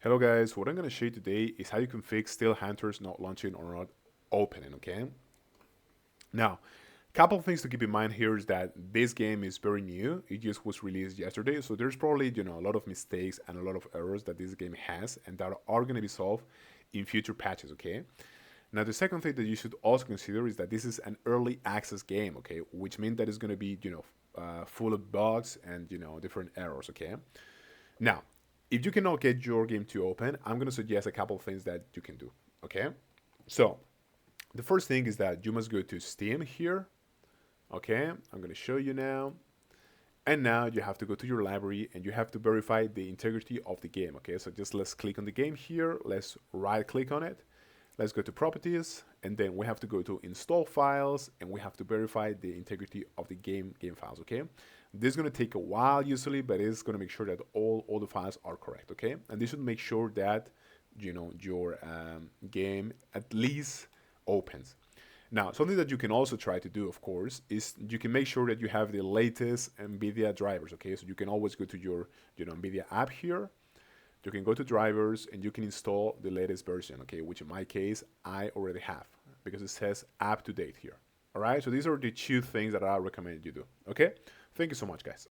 Hello guys, what I'm going to show you today is how you can fix Steel Hunters not launching or not opening, okay? Now, a couple of things to keep in mind here is that this game is very new. It just was released yesterday, so there's probably, a lot of mistakes and a lot of errors that this game has and that are going to be solved in future patches, okay? Now, the second thing that you should also consider is that this is an early access game, okay? Which means that it's going to be, full of bugs and, different errors, okay? Now, if you cannot get your game to open, I'm going to suggest a couple of things that you can do. Okay? So, the first thing is that you must go to Steam here. Okay? I'm going to show you now. And now you have to go to your library and you have to verify the integrity of the game. Okay? So, just let's click on the game here. Let's right click on it. Let's go to properties and then we have to go to install files and we have to verify the integrity of the game files, okay? This is going to take a while usually, but it's going to make sure that all the files are correct, okay? And this should make sure that your game at least opens. Now, something that you can also try to do, of course, is you can make sure that you have the latest NVIDIA drivers, okay? So you can always go to your NVIDIA app here. You can go to drivers and you can install the latest version, okay? Which in my case, I already have because it says up to date here. All right, so these are the two things that I recommend you do, okay? Thank you so much, guys.